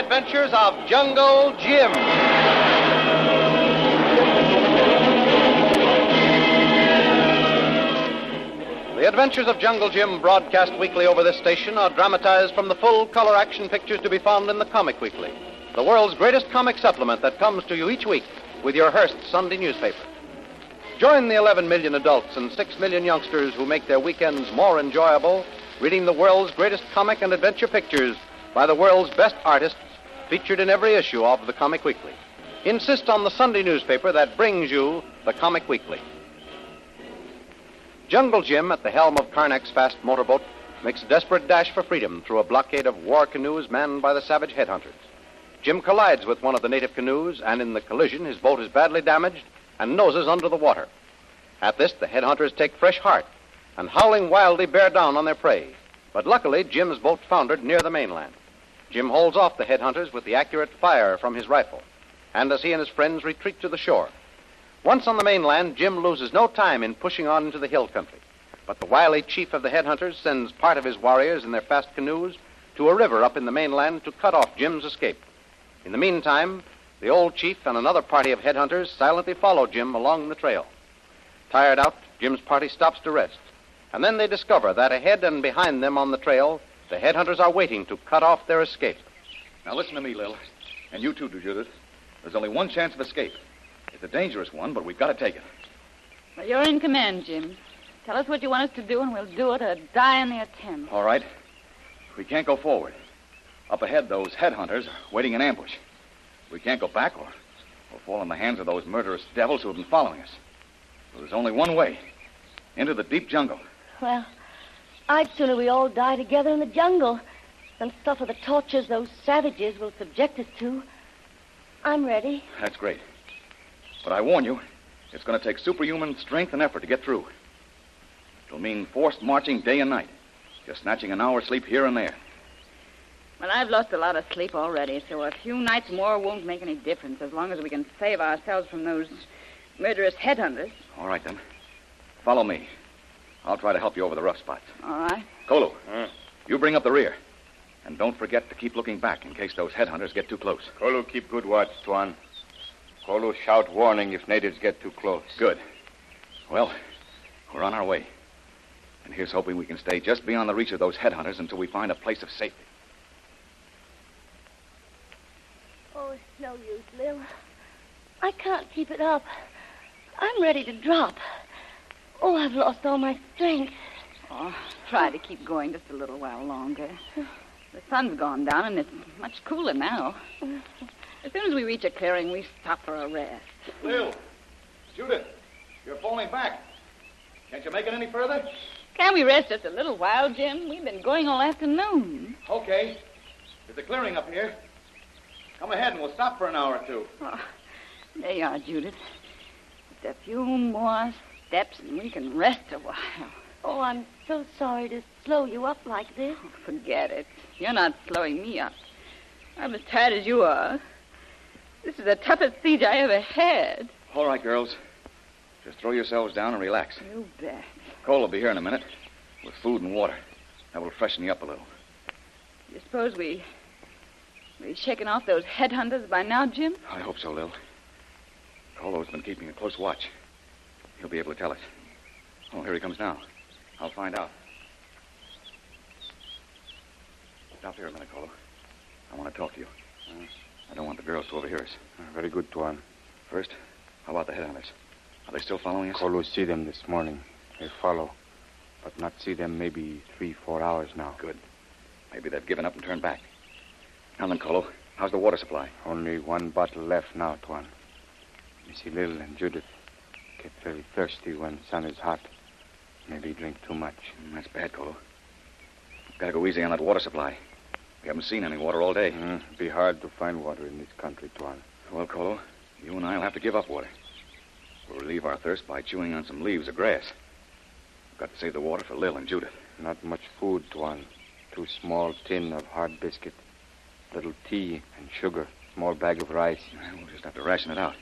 Adventures of Jungle Jim. The Adventures of Jungle Jim, broadcast weekly over this station, are dramatized from the full-color action pictures to be found in the Comic Weekly, the world's greatest comic supplement that comes to you each week with your Hearst Sunday newspaper. Join the 11 million adults and 6 million youngsters who make their weekends more enjoyable reading the world's greatest comic and adventure pictures by the world's best artists featured in every issue of the Comic Weekly. Insist on the Sunday newspaper that brings you the Comic Weekly. Jungle Jim, at the helm of Karnak's fast motorboat, makes a desperate dash for freedom through a blockade of war canoes manned by the savage headhunters. Jim collides with one of the native canoes, and in the collision, his boat is badly damaged and noses under the water. At this, the headhunters take fresh heart and, howling wildly, bear down on their prey. But luckily, Jim's boat foundered near the mainland. Jim holds off the headhunters with the accurate fire from his rifle, and as he and his friends retreat to the shore. Once on the mainland, Jim loses no time in pushing on into the hill country. But the wily chief of the headhunters sends part of his warriors in their fast canoes to a river up in the mainland to cut off Jim's escape. In the meantime, the old chief and another party of headhunters silently follow Jim along the trail. Tired out, Jim's party stops to rest. And then they discover that ahead and behind them on the trail, the headhunters are waiting to cut off their escape. Now listen to me, Lil. And you too, Judith. There's only one chance of escape. It's a dangerous one, but we've got to take it. Well, you're in command, Jim. Tell us what you want us to do, and we'll do it or die in the attempt. All right. We can't go forward. Up ahead, those headhunters are waiting in ambush. We can't go back or we'll fall in the hands of those murderous devils who have been following us. So there's only one way. Into the deep jungle. Well, I'd sooner we all die together in the jungle than suffer the tortures those savages will subject us to. I'm ready. That's great. But I warn you, it's going to take superhuman strength and effort to get through. It'll mean forced marching day and night, just snatching an hour's sleep here and there. Well, I've lost a lot of sleep already, so a few nights more won't make any difference as long as we can save ourselves from those murderous headhunters. All right, then. Follow me. I'll try to help you over the rough spots. All right. Kolu, you bring up the rear. And don't forget to keep looking back in case those headhunters get too close. Kolu, keep good watch, Tuan. Kolu, shout warning if natives get too close. Good. Well, we're on our way. And here's hoping we can stay just beyond the reach of those headhunters until we find a place of safety. Oh, it's no use, Lil. I can't keep it up. I'm ready to drop. Oh, I've lost all my strength. Oh, try to keep going just a little while longer. The sun's gone down, and it's much cooler now. As soon as we reach a clearing, we stop for a rest. Lil, Judith, you're falling back. Can't you make it any further? Can't we rest just a little while, Jim? We've been going all afternoon. Okay. There's a clearing up here. Come ahead, and we'll stop for an hour or two. Oh, there you are, Judith. Just a few more steps, and we can rest a while. Oh, I'm so sorry to slow you up like this. Oh, forget it. You're not slowing me up. I'm as tired as you are. This is the toughest siege I ever had. All right, girls. Just throw yourselves down and relax. You bet. Cole will be here in a minute with food and water. That will freshen you up a little. You suppose we shaken off those headhunters by now, Jim? I hope so, Lil. Kolo's been keeping a close watch. He'll be able to tell us. Oh, here he comes now. I'll find out. Stop here a minute, Kolu. I want to talk to you. I don't want the girls to overhear us. Very good, Tuan. First, how about the headhunters? Are they still following us? Kolu see them this morning. They follow. But not see them maybe 3-4 hours now. Good. Maybe they've given up and turned back. Now then, Kolu, how's the water supply? Only one bottle left now, Tuan. Missy Lil and Judith get very thirsty when sun is hot. Maybe drink too much. That's bad, Kolu. Gotta go easy on that water supply. We haven't seen any water all day. It'd be hard to find water in this country, Tuan. Well, Kolu, you and I will have to give up water. We'll relieve our thirst by chewing on some leaves or grass. We've got to save the water for Lil and Judith. Not much food, Tuan. 2 small tin of hard biscuit, little tea and sugar, small bag of rice. We'll just have to ration it out.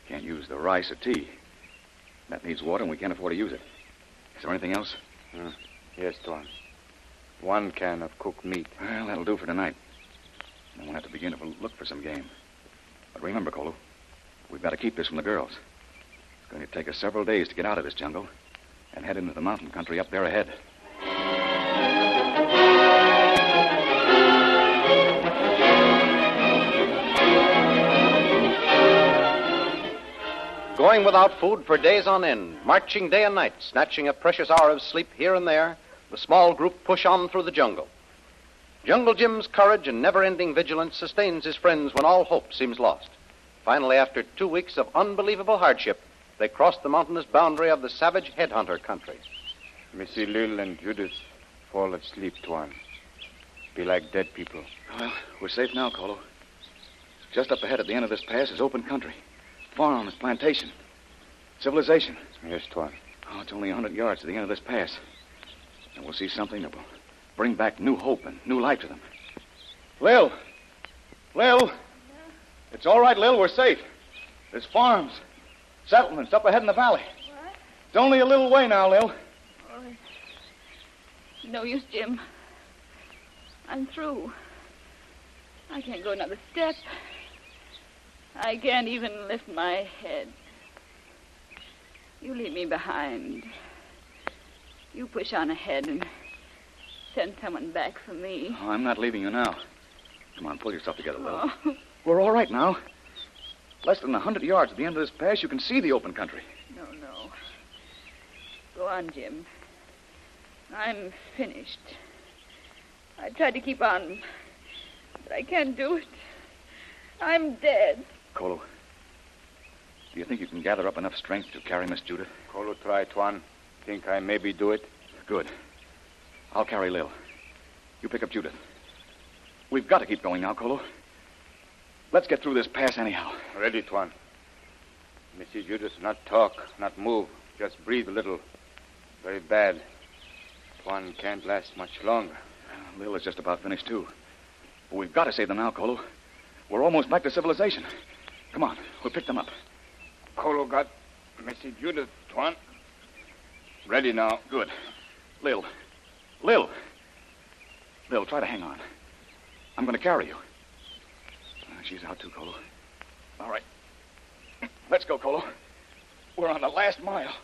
Can't use the rice or tea. That needs water, and we can't afford to use it. Is there anything else? Yes, Tuan. 1 can of cooked meat. Well, that'll do for tonight. And we'll have to begin to look for some game. But remember, Kolu, we've got to keep this from the girls. It's going to take us several days to get out of this jungle and head into the mountain country up there ahead. Going without food for days on end, marching day and night, snatching a precious hour of sleep here and there, the small group push on through the jungle. Jungle Jim's courage and never-ending vigilance sustains his friends when all hope seems lost. Finally, after 2 weeks of unbelievable hardship, they cross the mountainous boundary of the savage headhunter country. Missy Lil and Judith fall asleep, Tuan. Be like dead people. Well, we're safe now, Kolu. Just up ahead at the end of this pass is open country. Farms, plantation, civilization. Yes, Tuan. Oh, it's only 100 yards to the end of this pass. And we'll see something that will bring back new hope and new life to them. Lil! Lil! It's all right, Lil. We're safe. There's farms, settlements up ahead in the valley. What? It's only a little way now, Lil. Oh, it's no use, Jim. I'm through. I can't go another step. I can't even lift my head. You leave me behind. You push on ahead and send someone back for me. Oh, I'm not leaving you now. Come on, pull yourself together, Lil. Oh, We're all right now. Less than 100 yards at the end of this pass, you can see the open country. no. Go on, Jim. I'm finished. I tried to keep on, but I can't do it. I'm dead. Kolu, do you think you can gather up enough strength to carry Miss Judith? Kolu try, Tuan. Think I maybe do it? Good. I'll carry Lil. You pick up Judith. We've got to keep going now, Kolu. Let's get through this pass anyhow. Ready, Tuan. Missy Judith, not talk, not move. Just breathe a little. Very bad. Tuan can't last much longer. Lil is just about finished, too. But we've got to save them now, Kolu. We're almost back to civilization. Come on, we'll pick them up. Kolu got Missy Judith, Tuan. Ready now. Good. Lil. Lil, try to hang on. I'm going to carry you. She's out too, Kolu. All right. Let's go, Kolu. We're on the last mile.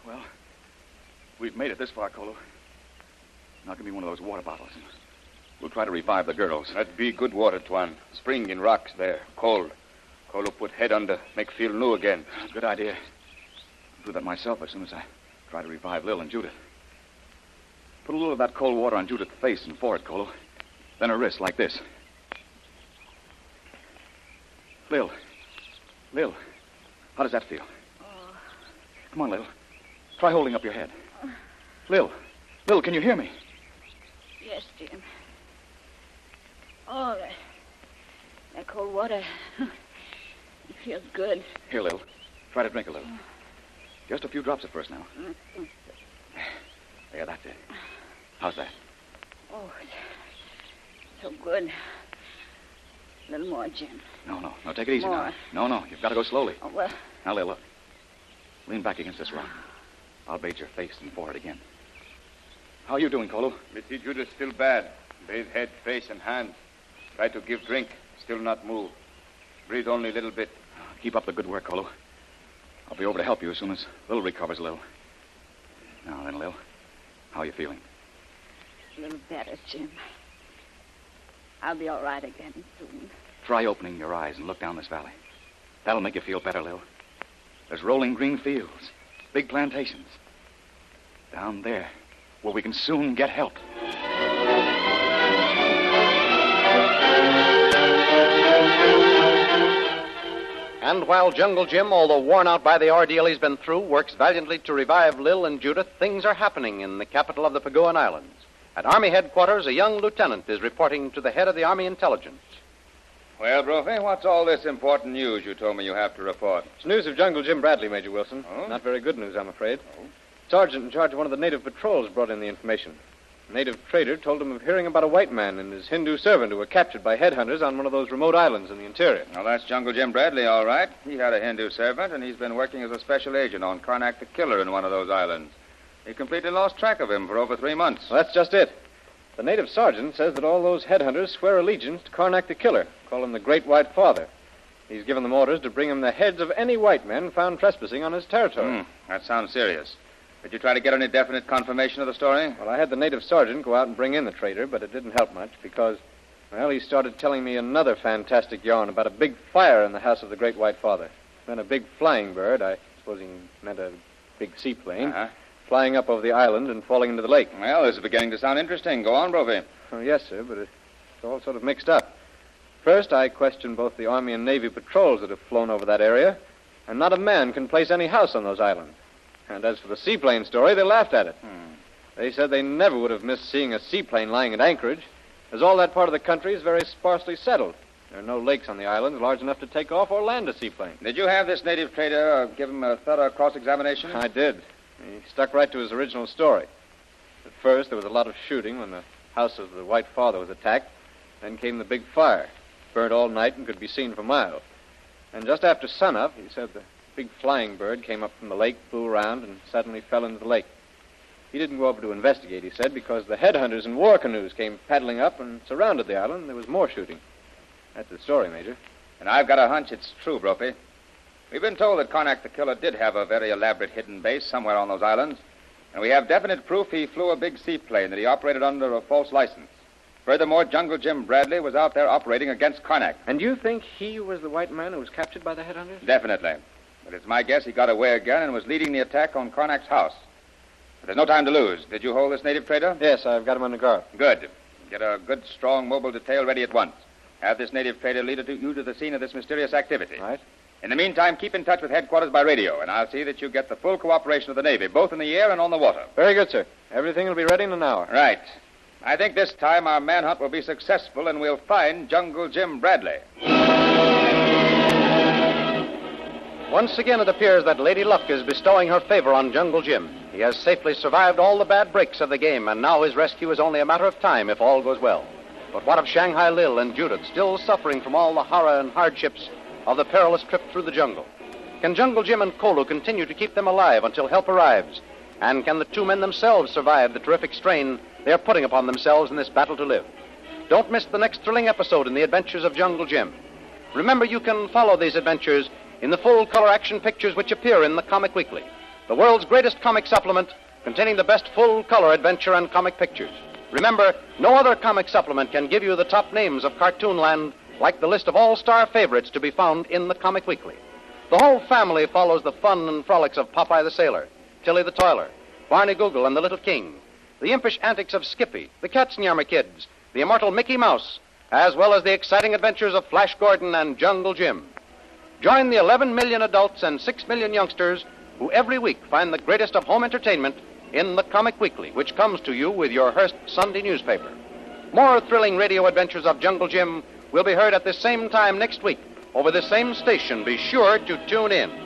Well, we've made it this far, Kolu. Now give me one of those water bottles. And we'll try to revive the girls. That be good water, Tuan. Spring in rocks there. Cold. Kolu put head under. Make feel new again. Good idea. I'll do that myself as soon as I try to revive Lil and Judith. Put a little of that cold water on Judith's face and forehead, Kolu. Then her wrist, like this. Lil, how does that feel? Oh. Come on, Lil. Try holding up your head. Lil, can you hear me? Yes, Jim. Oh, that cold water. It feels good. Here, Lil. Try to drink a little. Just a few drops at first now. There, that's it. How's that? Oh, it's so good. A little more, Jim. No, take it easy More. now. No, you've got to go slowly. Oh, well. Now, Lil, look. Lean back against this rock. I'll bathe your face and forehead again. How are you doing, Kolu? Missy Judith still bad. Bathe head, face, and hands. Try to give drink. Still not move. Breathe only a little bit. Keep up the good work, Kolu. I'll be over to help you as soon as Lil recovers a little. Now then, Lil, how are you feeling? A little better, Jim. I'll be all right again soon. Try opening your eyes and look down this valley. That'll make you feel better, Lil. There's rolling green fields, big plantations. Down there, where we can soon get help. And while Jungle Jim, although worn out by the ordeal he's been through, works valiantly to revive Lil and Judith, things are happening in the capital of the Paguan Islands. At Army headquarters, a young lieutenant is reporting to the head of the Army Intelligence. Well, Brophy, what's all this important news you told me you have to report? It's news of Jungle Jim Bradley, Major Wilson. Oh? Not very good news, I'm afraid. Sergeant in charge of one of the native patrols brought in the information. A native trader told him of hearing about a white man and his Hindu servant who were captured by headhunters on one of those remote islands in the interior. Now, that's Jungle Jim Bradley, all right. He had a Hindu servant, and he's been working as a special agent on Karnak the Killer in one of those islands. He completely lost track of him for over 3 months. Well, that's just it. The native sergeant says that all those headhunters swear allegiance to Karnak the Killer, call him the Great White Father. He's given them orders to bring him the heads of any white men found trespassing on his territory. That sounds serious. Did you try to get any definite confirmation of the story? Well, I had the native sergeant go out and bring in the trader, but it didn't help much because, well, he started telling me another fantastic yarn about a big fire in the house of the Great White Father. Then a big flying bird, I suppose he meant a big seaplane, flying up over the island and falling into the lake. Well, this is beginning to sound interesting. Go on, Brophy. Oh, yes, sir, but it's all sort of mixed up. First, I questioned both the Army and Navy patrols that have flown over that area, and not a man can place any house on those islands. And as for the seaplane story, they laughed at it. They said they never would have missed seeing a seaplane lying at anchorage, as all that part of the country is very sparsely settled. There are no lakes on the islands large enough to take off or land a seaplane. Did you have this native trader give him a thorough cross-examination? I did. He stuck right to his original story. At first, there was a lot of shooting when the house of the White Father was attacked. Then came the big fire. Burnt all night and could be seen for miles. And just after sunup, he said the big flying bird came up from the lake, flew around, and suddenly fell into the lake. He didn't go over to investigate, he said, because the headhunters in war canoes came paddling up and surrounded the island, and there was more shooting. That's the story, Major. And I've got a hunch it's true, Brophy. We've been told that Karnak the Killer did have a very elaborate hidden base somewhere on those islands, and we have definite proof he flew a big seaplane that he operated under a false license. Furthermore, Jungle Jim Bradley was out there operating against Karnak. And you think he was the white man who was captured by the headhunters? Definitely. But it's my guess he got away again and was leading the attack on Karnak's house. But there's no time to lose. Did you hold this native trader? Yes, I've got him under guard. Good. Get a good, strong mobile detail ready at once. Have this native trader lead you to the scene of this mysterious activity. Right. In the meantime, keep in touch with headquarters by radio, and I'll see that you get the full cooperation of the Navy, both in the air and on the water. Very good, sir. Everything will be ready in an hour. Right. I think this time our manhunt will be successful, and we'll find Jungle Jim Bradley. Once again, it appears that Lady Luck is bestowing her favor on Jungle Jim. He has safely survived all the bad breaks of the game, and now his rescue is only a matter of time if all goes well. But what of Shanghai Lil and Judith, still suffering from all the horror and hardships of the perilous trip through the jungle? Can Jungle Jim and Kolu continue to keep them alive until help arrives? And can the two men themselves survive the terrific strain they are putting upon themselves in this battle to live? Don't miss the next thrilling episode in the adventures of Jungle Jim. Remember, you can follow these adventures in the full-color action pictures which appear in the Comic Weekly, the world's greatest comic supplement containing the best full-color adventure and comic pictures. Remember, no other comic supplement can give you the top names of Cartoonland like the list of all-star favorites to be found in the Comic Weekly. The whole family follows the fun and frolics of Popeye the Sailor, Tilly the Toiler, Barney Google and the Little King, the impish antics of Skippy, the Katzenjammer Kids, the immortal Mickey Mouse, as well as the exciting adventures of Flash Gordon and Jungle Jim. Join the 11 million adults and 6 million youngsters who every week find the greatest of home entertainment in the Comic Weekly, which comes to you with your Hearst Sunday newspaper. More thrilling radio adventures of Jungle Jim will be heard at this same time next week over this same station. Be sure to tune in.